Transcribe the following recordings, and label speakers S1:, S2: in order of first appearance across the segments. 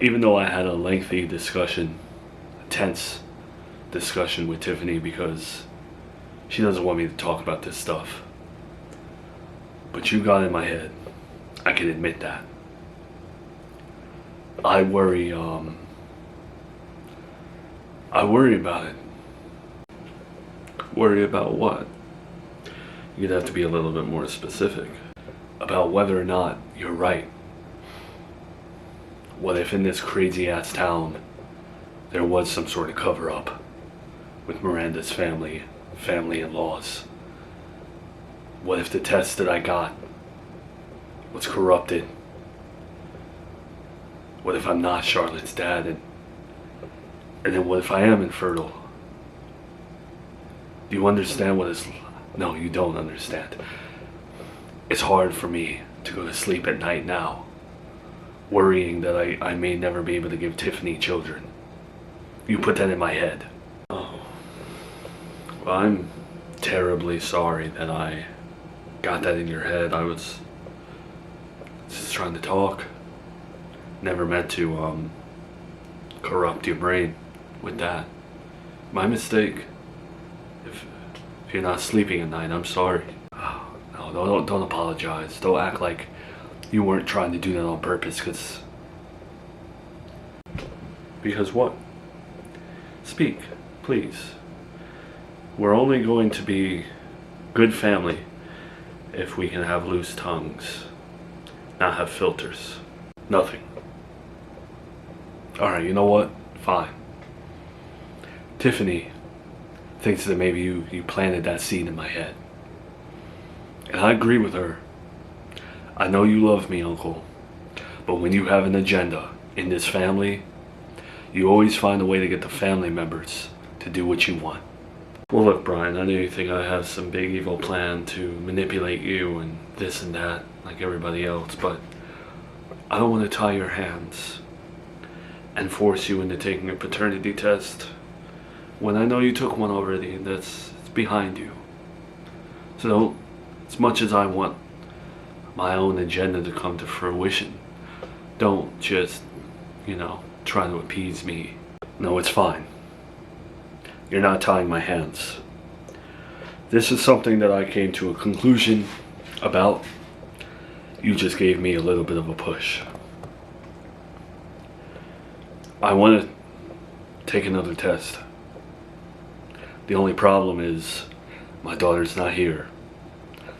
S1: Even though I had a lengthy discussion, a tense discussion with Tiffany because she doesn't want me to talk about this stuff. But you got in my head. I can admit that. I worry about it. Worry about what? You'd have to be a little bit more specific. About whether or not you're right. What if in this crazy ass town there was some sort of cover up with Miranda's family-in-laws? What if the test that I got was corrupted? What if I'm not Charlotte's dad? And then what if I am infertile? Do you understand what it's... No, you don't understand. It's hard for me to go to sleep at night now, worrying that I may never be able to give Tiffany children. You put that in my head. Oh. Well, I'm terribly sorry that I got that in your head. I was just trying to talk. Never meant to corrupt your brain with that. My mistake. If you're not sleeping at night, I'm sorry. Oh, no, don't apologize. Don't act like you weren't trying to do that on purpose, because what? Speak, please. We're only going to be good family if we can have loose tongues, not have filters. Nothing. Alright, you know what? Fine. Tiffany thinks that maybe you planted that seed in my head. And I agree with her. I know you love me, Uncle. But when you have an agenda in this family, you always find a way to get the family members to do what you want. Well, look, Brian, I know you think I have some big evil plan to manipulate you and this and that, like everybody else, but I don't want to tie your hands and force you into taking a paternity test when I know you took one already and it's behind you. So don't, as much as I want my own agenda to come to fruition, don't just, try to appease me. No, it's fine. You're not tying my hands. This is something that I came to a conclusion about. You just gave me a little bit of a push. I want to take another test. The only problem is my daughter's not here.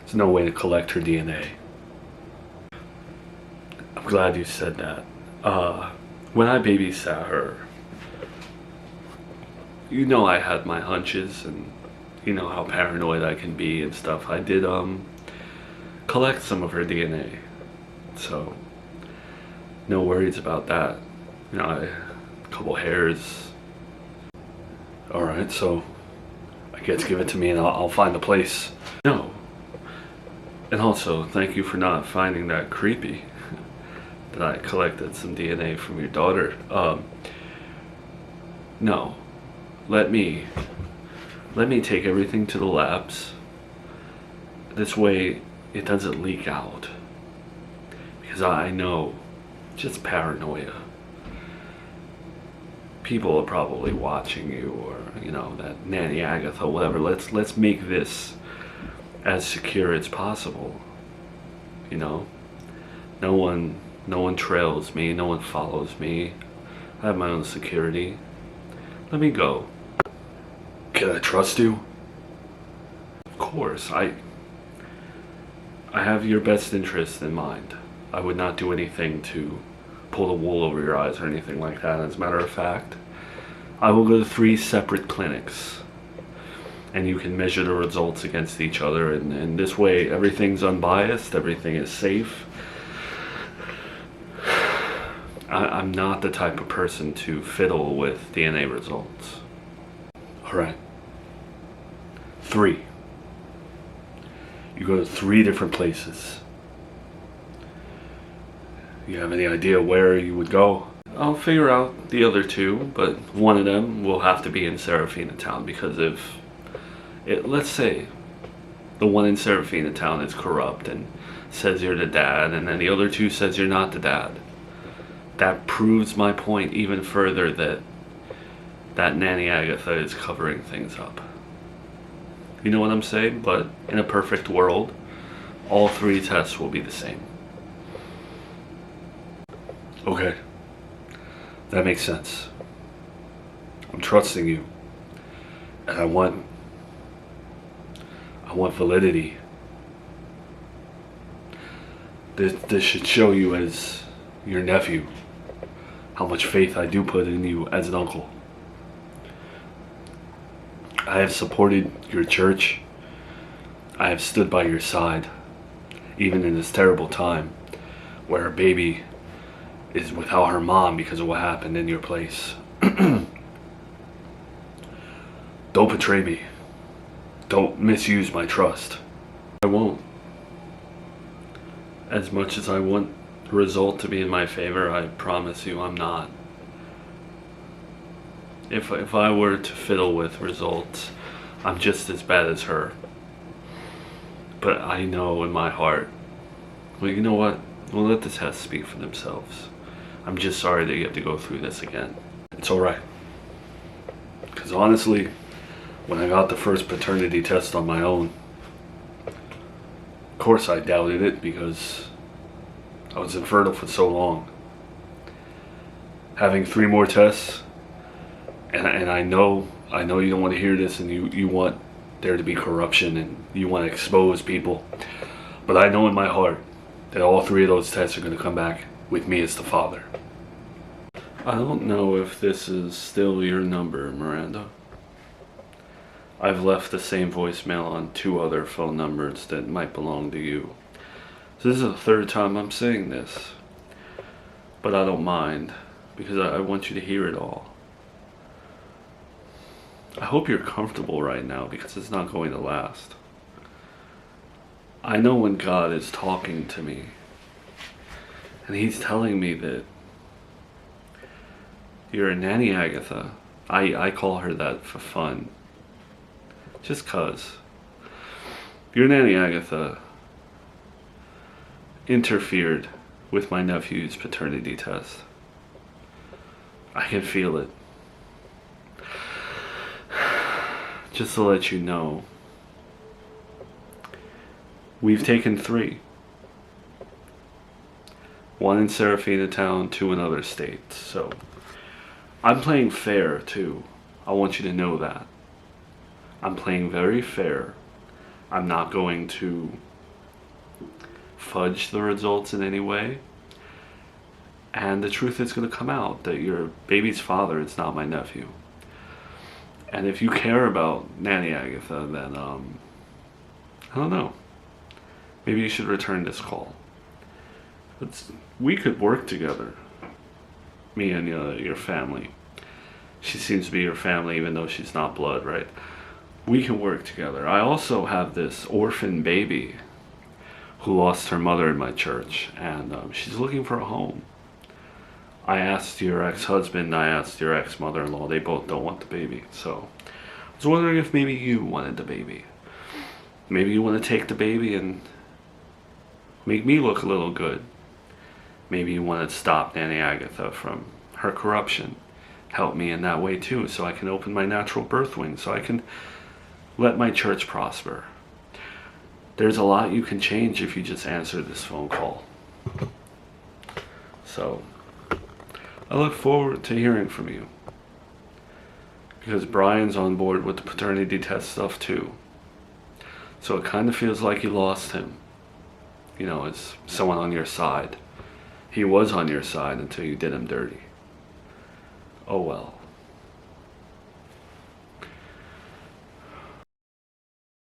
S1: There's no way to collect her DNA. I'm glad you said that. When I babysat her, I had my hunches and how paranoid I can be and stuff. I did collect some of her DNA, so no worries about that. A couple hairs. Alright, so I guess give it to me and I'll find the place. No. And also, thank you for not finding that creepy that I collected some DNA from your daughter. No. Let me take everything to the labs. This way it doesn't leak out. Because I know, just paranoia. People are probably watching you, or that Nanny Agatha, whatever. Let's make this as secure as possible. No one trails me, no one follows me. I have my own security. Let me go. Can I trust you? Of course. I have your best interest in mind. I would not do anything to pull the wool over your eyes or anything like that. As a matter of fact, I will go to 3 separate clinics and you can measure the results against each other, and this way everything's unbiased, everything is safe. I'm not the type of person to fiddle with DNA results. Alright. 3. You go to 3 different places. You have any idea where you would go? I'll figure out the other 2, but one of them will have to be in Serafina Town, because let's say the one in Serafina Town is corrupt and says you're the dad, and then the other 2 says you're not the dad. that proves my point even further that Nanny Agatha is covering things up. You know what I'm saying? But in a perfect world, all 3 tests will be the same. Okay. That makes sense. I'm trusting you. And I want validity. This should show you as your nephew how much faith I do put in you as an uncle. I have supported your church. I have stood by your side, even in this terrible time where a baby is without her mom because of what happened in your place. Don't betray me. Don't misuse my trust. I won't. As much as I want the result to be in my favor, I promise you I'm not. If I were to fiddle with results, I'm just as bad as her. But I know in my heart, well, you know what? We'll let the tests speak for themselves. I'm just sorry that you have to go through this again. It's alright. Because honestly, when I got the first paternity test on my own, of course I doubted it because I was infertile for so long. Having 3 more tests, and I know you don't want to hear this, and you want there to be corruption and you want to expose people, but I know in my heart that all 3 of those tests are going to come back with me as the father. I don't know if this is still your number, Miranda. I've left the same voicemail on 2 other phone numbers that might belong to you. So this is the 3rd time I'm saying this. But I don't mind, because I want you to hear it all. I hope you're comfortable right now, because it's not going to last. I know when God is talking to me, and He's telling me that you're a Nanny Agatha. I call her that for fun. Just 'cause. Your Nanny Agatha interfered with my nephew's paternity test. I can feel it. Just to let you know, we've taken 3. 1 in Serafina Town, 2 in other states. So I'm playing fair too. I want you to know that. I'm playing very fair. I'm not going to fudge the results in any way. And the truth is going to come out that your baby's father is not my nephew. And if you care about Nanny Agatha, then, I don't know. Maybe you should return this call. We could work together. Me and your family. She seems to be your family even though she's not blood, right? We can work together. I also have this orphan baby who lost her mother in my church, and she's looking for a home. I asked your ex-husband, I asked your ex-mother-in-law, they both don't want the baby. So I was wondering if maybe you wanted the baby. Maybe you want to take the baby and make me look a little good. Maybe you want to stop Nanny Agatha from her corruption. Help me in that way too, so I can open my natural birth wing, so I can let my church prosper. There's a lot you can change if you just answer this phone call. So I look forward to hearing from you, because Brian's on board with the paternity test stuff too. So it kind of feels like you lost him, as someone on your side. He was on your side until you did him dirty. Oh well.